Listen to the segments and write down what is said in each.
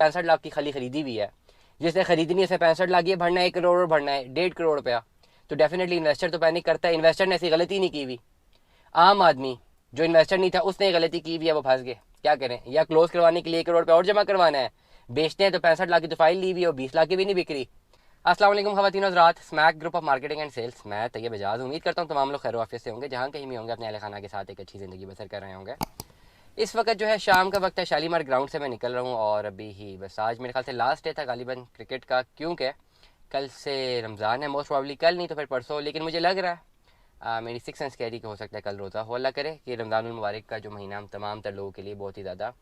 65 लाख की खाली खरीदी हुई है, जिसने खरीदनी है उसे 65 लाख, ये भरना है 1 करोड़ और भरना है 1.5 करोड़ रुपया, तो डेफिनेटली इन्वेस्टर तो पैनिक करता है। इन्वेस्टर ने ऐसी गलती नहीं की हुई, आम आदमी जो इन्वेस्टर नहीं था उसने गलती की हुई है, वो फंस गए। क्या करें, या क्लोज करवाने के लिए 1 करोड़ रुपया और जमा करवाना है, बेचते हैं तो 65 लाख की तो फाइल ली हुई है और 20 लाख की भी नहीं बिक रही। अस्सलाम वालेकुम ख़वातीन और हज़रात, Smack group of marketing and sales, मैं तैयब एजाज उम्मीद करता हूँ तमाम लोग खैर वाफियत से होंगे, जहाँ कहीं भी होंगे अपने अहल खाना के साथ एक अच्छी ज़िंदगी बसर कर रहे होंगे। इस वक्त जो है शाम का वक्त है, शालीमार ग्राउंड से मैं निकल रहा हूँ और अभी ही बस आज मेरे ख्याल से लास्ट डे था गालिबन क्रिकेट का, क्योंकि कल से रमज़ान है, मोस्ट प्रॉब्ली कल नहीं तो फिर परसों, लेकिन मुझे लग रहा है मेरी सिक्स सेंस कह रही कि हो सकता है कल रोज़ा हो। अल्लाह करे कि रमज़ानुल मुबारक का जो महीना हम तमाम तर लोगों के लिए बहुत ही ज़्यादा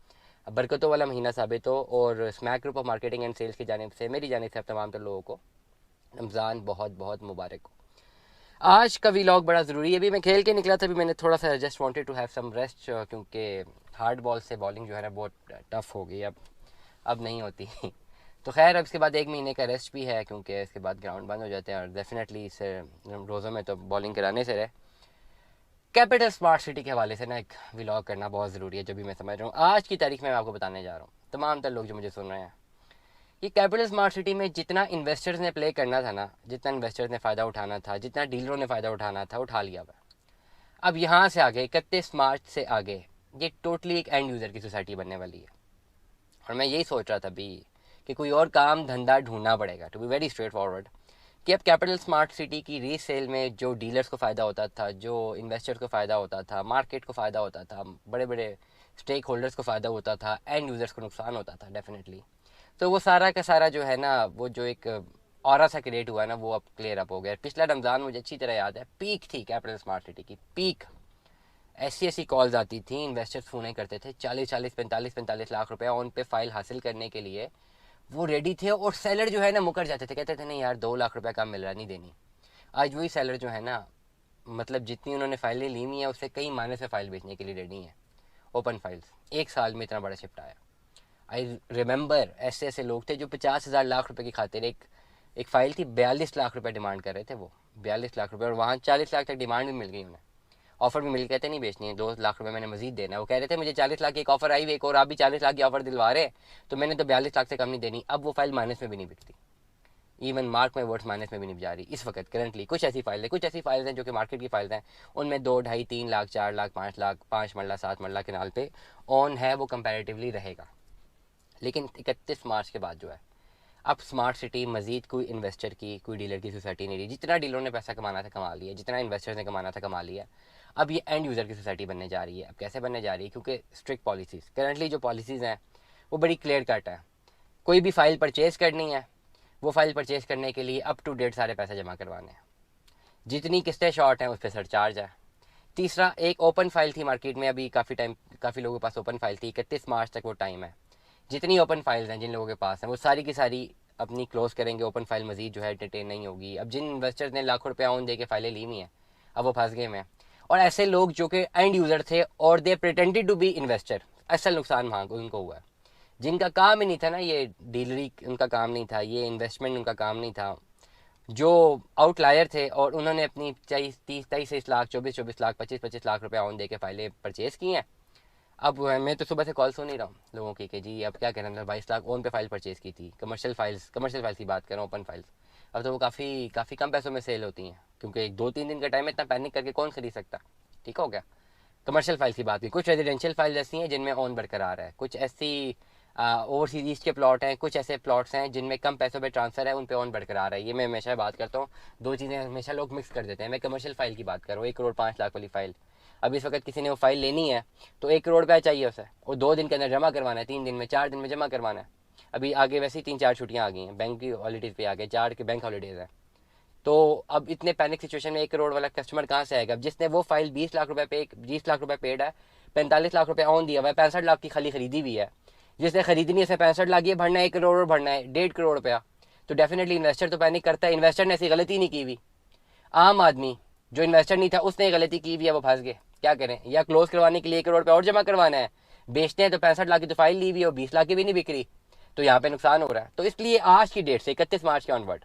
बरकतों वाला महीना साबित हो, और smack group of marketing and sales की जानिब से, मेरी जानिब से अब तमाम तर लोगों को रमज़ान बहुत बहुत मुबारक हो। आज का व्लॉग बड़ा ज़रूरी है। अभी मैं खेल के निकला था, अभी मैंने थोड़ा सा just wanted to have some rest, क्योंकि हार्ड बॉल से बॉलिंग जो है ना बहुत टफ हो गई, अब नहीं होती तो खैर अब इसके बाद 1 महीने का रेस्ट भी है, क्योंकि इसके बाद ग्राउंड बंद हो जाते हैं, और डेफिनेटली इस रोज़ों में तो बॉलिंग कराने से रहे। कैपिटल स्मार्ट सिटी के हवाले से ना एक व्लॉग करना बहुत ज़रूरी है, जो भी मैं समझ रहा हूँ आज की तारीख में मैं आपको बताने जा रहा हूँ, तमाम तर लोग जो मुझे सुन रहे हैं। ये कैपिटल स्मार्ट सिटी में जितना इन्वेस्टर्स ने प्ले करना था ना, जितना इन्वेस्टर्स ने फ़ायदा उठाना था, जितना डीलरों ने फ़ायदा उठाना था, उठा लिया हुआ। अब यहाँ से आगे 31 मार्च से आगे ये टोटली एक एंड यूज़र की सोसाइटी बनने वाली है। और मैं यही सोच रहा था अभी कि कोई और काम धंधा ढूंढना पड़ेगा, to be very straightforward, कि अब कैपिटल स्मार्ट सिटी की रीसेल में जो डीलर्स को फ़ायदा होता था, जो इन्वेस्टर्स को फ़ायदा होता था, मार्केट को फ़ायदा होता था, बड़े बड़े स्टेक होल्डर्स को फ़ायदा होता था, एंड यूज़र्स को नुकसान होता था डेफिनेटली। तो वो सारा का सारा जो है ना, वो जो एक ऑरा सा क्रिएट हुआ है ना, वो अब क्लियर अप हो गया। पिछला रमज़ान मुझे अच्छी तरह याद है, पीक थी कैपिटल स्मार्ट सिटी की, पीक। ऐसी ऐसी कॉल्स आती थी, इन्वेस्टर्स फ़ोन करते थे, 40 40 45 लाख रुपया उन पे फाइल हासिल करने के लिए वो रेडी थे, और सेलर जो है ना मुकर जाते थे, कहते थे नहीं यार 2 लाख रुपया कम मिल रहा, नहीं देनी। आज वही सेलर जो है ना, मतलब जितनी उन्होंने फाइलें ली हुई हैं उससे कई मायने से फाइल बेचने के लिए रेडी हैं, ओपन फाइल्स। एक साल में इतना बड़ा शिफ्ट आया। आई रिमेंबर ऐसे ऐसे लोग थे जो 50,000 लाख रुपए की खातिर एक फ़ाइल थी, 42 लाख रुपए डिमांड कर रहे थे वो, 42 लाख रुपए, और वहाँ 40 लाख तक डिमांड भी मिल गई उन्हें, ऑफर भी मिल, कहते नहीं बेचनी है, 2 लाख रुपए मैंने मजीद देना है। वो कह रहे थे मुझे 40 लाख की एक ऑफर आई हुई, एक और आप भी 40 लाख की ऑफर दिलवा रहे, तो मैंने तो 42 लाख से कम नहीं देनी। अब वो फाइल माइनस में भी नहीं बिकती, इवन मार्क में वर्ड्स माइनस में भी नहीं जा रही इस वक्त करंटली। कुछ ऐसी फाइल है, कुछ ऐसी फाइल्स हैं जो कि मार्केट की फाइल्स हैं, उनमें 2 2.5 3 लाख 4 लाख 5 लाख 5 मरला 7 मरला के नाल पे ऑन है, वो कंपेरेटिवली रहेगा। लेकिन 31 मार्च के बाद जो है, अब स्मार्ट सिटी मजीद कोई इन्वेस्टर की, कोई डीलर की सोसाइटी नहीं रही। जितना डीलरों ने पैसा कमाना था कमा लिया, जितना इन्वेस्टर्स ने कमाना था कमा लिया। अब ये एंड यूज़र की सोसाइटी बनने जा रही है। अब कैसे बनने जा रही है, क्योंकि स्ट्रिक्ट पॉलिसीज़, करंटली जो पॉलिसीज़ हैं वो बड़ी क्लियर कट है। कोई भी फाइल परचेज़ करनी है, वो फाइल परचेज़ करने के लिए अप टू डेट सारे पैसे जमा करवाने हैं, जितनी किस्तें शॉर्ट हैं उस पर सरचार्ज है। तीसरा, एक ओपन फाइल थी मार्केट में, अभी काफ़ी टाइम काफ़ी लोगों के पास ओपन फाइल थी, 31 मार्च तक वो टाइम है। जितनी ओपन फाइल्स हैं जिन लोगों के पास हैं वो सारी की सारी अपनी क्लोज करेंगे, ओपन फाइल मजीद जो है एंटरटेन नहीं होगी। अब जिन इन्वेस्टर्स ने लाखों रुपया ऑन दे के फाइलें ली हुई हैं, अब वो फंस गए हैं। और ऐसे लोग जो कि एंड यूज़र थे और दे प्रिटेंडेड टू बी इन्वेस्टर, असल नुकसान वहाँ उनको हुआ है। जिनका काम ही नहीं था ना, ये डीलरी उनका काम नहीं था, ये इन्वेस्टमेंट उनका काम नहीं था, जो आउटलायर थे, और उन्होंने अपनी 23 23 लाख 24 24 लाख 25 25 लाख रुपया ऑन दे के फाइलें परचेज़ की हैं। अब मैं तो सुबह से कॉल सुन ही रहा हूँ लोगों की कि जी अब क्या करें, मतलब 22 लाख ओन पे फाइल परचेज़ की थी, कमर्शियल फाइल्स की बात कर रहा हूँ, ओपन फाइल्स। अब तो वो काफ़ी काफ़ी कम पैसों में सेल होती हैं, क्योंकि एक 2 3 दिन का टाइम है, इतना पैनिक करके कौन खरीद सकता। ठीक हो गया, कमर्शियल फाइल की बात की। कुछ रेजिडेंशियल फाइल ऐसी हैं जिनमें ऑन बरकरार है, कुछ ऐसी ओवरसीज ईस्ट के प्लॉट हैं, कुछ ऐसे प्लॉट्स हैं जिनमें कम पैसों पे ट्रांसफ़र है, उन पे ऑन बरकरार है। ये मैं हमेशा बात करता हूँ, दो चीज़ें हमेशा लोग मिक्स कर देते हैं। मैं कमर्शियल फाइल की बात कर रहा हूँ, 1 करोड़ 5 लाख वाली फाइल। अब इस वक्त किसी ने वो फाइल लेनी है तो 1 करोड़ रुपया चाहिए उसे, और 2 दिन के अंदर जमा करवाना है, 3 दिन में 4 दिन में जमा करवाना है। अभी आगे वैसे ही 3 4 छुट्टियाँ आ गई हैं, बैंक की हॉलीडेज़ पे आ गए, 4 के बैंक हॉलीडेज़ हैं। तो अब इतने पैनिक सिचुएशन में 1 करोड़ वाला कस्टमर कहाँ से आएगा। अब जिसने वो फाइल 20 लाख रुपए पे, 20 लाख रुपए पेड है, 45 लाख रुपया ऑन दिया हुआ है, 65 लाख की खाली खरीदी हुई है, जिसने खरीदनी है उसे 65 लाख, ये भरना है 1 करोड़ और भरना है 1.5 करोड़ रुपया, तो डेफिनेटली इन्वेस्टर तो पैनिक करता है। इन्वेस्टर ने ऐसी गलती नहीं की हुई, आम आदमी जो इन्वेस्टर नहीं था उसने गलती की हुई है, वो फंस गए। क्या करें, या क्लोज करवाने के लिए 1 करोड़ रुपया और जमा करवाना है, बेचते हैं तो 65 लाख की तो फाइल ली हुई है और 20 लाख की भी नहीं बिक रही, तो यहाँ पे नुकसान हो रहा है। तो इसलिए आज की डेट से 31 मार्च के ऑनवर्ड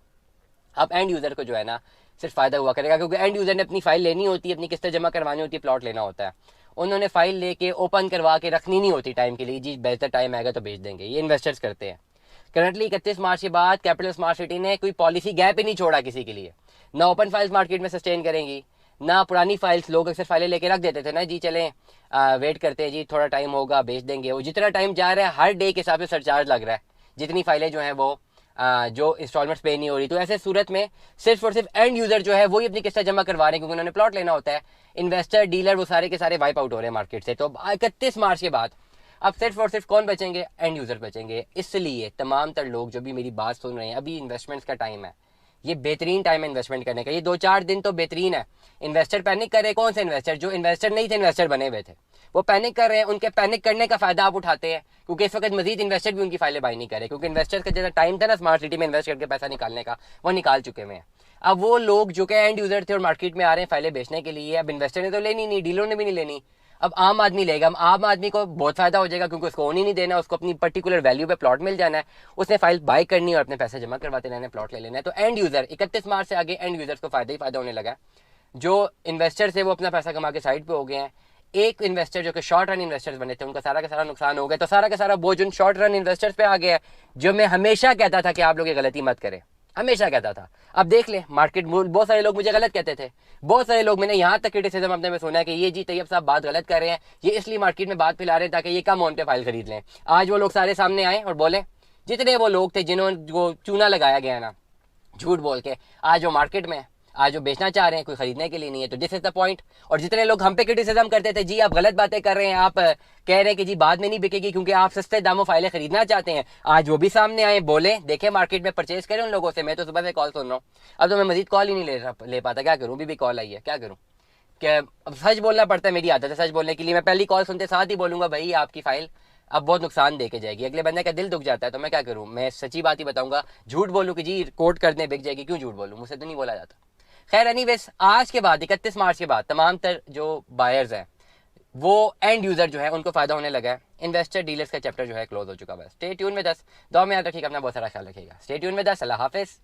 अब एंड यूज़र को जो है ना सिर्फ फ़ायदा हुआ करेगा, क्योंकि एंड यूज़र ने अपनी फाइल लेनी होती है, अपनी किस्तें जमा करवानी होती है, प्लॉट लेना होता है। उन्होंने फाइल लेके ओपन करवा के रखनी नहीं होती टाइम के लिए, जी बेहतर टाइम आएगा तो बेच देंगे, ये इन्वेस्टर्स करते हैं। करंटली 31 मार्च के बाद कैपिटल स्मार्ट सिटी ने कोई पॉलिसी गैप ही नहीं छोड़ा किसी के लिए, ना ओपन फाइल्स मार्केट में सस्टेन करेंगी, ना पुरानी फाइल्स, लोग अक्सर फाइलें लेके रख देते थे ना, जी चलें वेट करते हैं जी थोड़ा टाइम होगा बेच देंगे, वो जितना टाइम जा रहा है हर डे के हिसाब से सरचार्ज लग रहा है, जितनी फाइलें जो हैं वो जो इंस्टॉलमेंट्स पे नहीं हो रही। तो ऐसे सूरत में सिर्फ और सिर्फ एंड यूजर जो है वही अपनी किस्तें जमा करवा रहे हैं क्योंकि उन्होंने प्लॉट लेना होता है। इन्वेस्टर डीलर वो सारे के सारे वाइप आउट हो रहे हैं मार्केट से। तो 31 मार्च के बाद अब सिर्फ और सिर्फ कौन बचेंगे? एंड यूजर बचेंगे। इसलिए तमाम तर लोग जो भी मेरी बात सुन रहे हैं, अभी इन्वेस्टमेंट्स का टाइम है, ये बेहतरीन टाइम है इन्वेस्टमेंट करने का। ये 2-4 दिन तो बेहतरीन है। इन्वेस्टर पैनिक कर रहे, कौन से इन्वेस्टर? जो इन्वेस्टर नहीं थे इन्वेस्टर बने हुए थे, वो पैनिक कर रहे हैं। उनके पैनिक करने का फायदा आप उठाते हैं क्योंकि इस वक्त मजीद इन्वेस्टर भी उनकी फाइलें बाई नहीं करे, क्योंकि इन्वेस्टर का जैसा टाइम था ना स्मार्ट सिटी में इन्वेस्ट करके पैसा निकालने का, वो निकाल चुके हैं। अब वो लोग जो कि एंड यूजर थे और मार्केट में आ रहे हैं फाइलें बेचने के लिए, अब इन्वेस्टर ने तो लेनी नहीं, डीलरों ने भी नहीं लेनी, अब आम आदमी लेगा। आम आदमी को बहुत फायदा हो जाएगा क्योंकि उसको ओन ही नहीं देना, उसको अपनी पर्टिकुलर वैल्यू पे प्लॉट मिल जाना है, उसने फाइल बाय करनी है और अपने पैसे जमा करवाते रहने, प्लॉट ले लेना है। तो एंड यूजर 31 मार्च से आगे एंड यूजर्स को फायदा ही फायदा होने लगा। जो इन्वेस्टर थे वो अपना पैसा कमा के साइड पे हो गए हैं। एक इन्वेस्टर जो कि शॉर्ट रन इन्वेस्टर्स बने थे उनका सारा का सारा नुकसान हो गया। तो सारा का सारा बोझ उन शॉर्ट रन इन्वेस्टर्स पे आ गया है, जो मैं हमेशा कहता था कि आप लोग ये गलती मत करें, हमेशा कहता था। अब देख ले मार्केट, बहुत सारे लोग मुझे गलत कहते थे, बहुत सारे लोग, मैंने यहाँ तक क्रिटिसिज्म अपने में सुना है कि ये जी तैयब साहब बात गलत कर रहे हैं, ये इसलिए मार्केट में बात फैला रहे हैं ताकि ये कम अमाउंट पे फाइल खरीद लें। आज वो लोग सारे सामने आए और बोले, जितने वो लोग थे जिन्होंने वो चूना लगाया गया ना झूठ बोल के, आज वो मार्केट में, आज वो बेचना चाह रहे हैं, कोई खरीदने के लिए नहीं है। तो दिस इज द पॉइंट। और जितने लोग हम पे क्रिटिसिज्म करते थे, जी आप गलत बातें कर रहे हैं, आप कह रहे हैं कि जी बाद में नहीं बिकेगी क्योंकि आप सस्ते दामों फाइलें खरीदना चाहते हैं, आज वो भी सामने आए, बोले, देखे मार्केट में परचेज करें उन लोगों से। मैं तो सुबह से कॉल सुन रहा हूँ, अब तो मैं मजीद कॉल ही नहीं ले पाता, क्या करूँ? भी कॉल आई है, क्या करूँ? क्या अब सच बोलना पड़ता है, मेरी आदत है सच बोलने के लिए। मैं पहली कॉल सुनते साथ ही बोलूंगा भाई आपकी फाइल अब बहुत नुकसान दे के जाएगी, अगले बंदे का दिल दुख जाता है। तो मैं क्या करूँ? मैं सच्ची बात ही बताऊंगा, झूठ बोलूँ कि जी कोट कर दें बिक जाएगी, क्यों झूठ बोलूँ? मुझसे तो नहीं बोला जाता। खैर एनीवेज, आज के बाद 31 मार्च के बाद तमाम तर जो बायर्स हैं वो एंड यूजर जो है उनको फायदा होने लगा है। इन्वेस्टर डीलर्स का चैप्टर जो है क्लोज हो चुका है। स्टे ट्यून में 10, दुआ में याद रखिएगा, अपना बहुत सारा ख्याल रखिएगा। स्टे ट्यून में 10, अल्लाह हाफिज।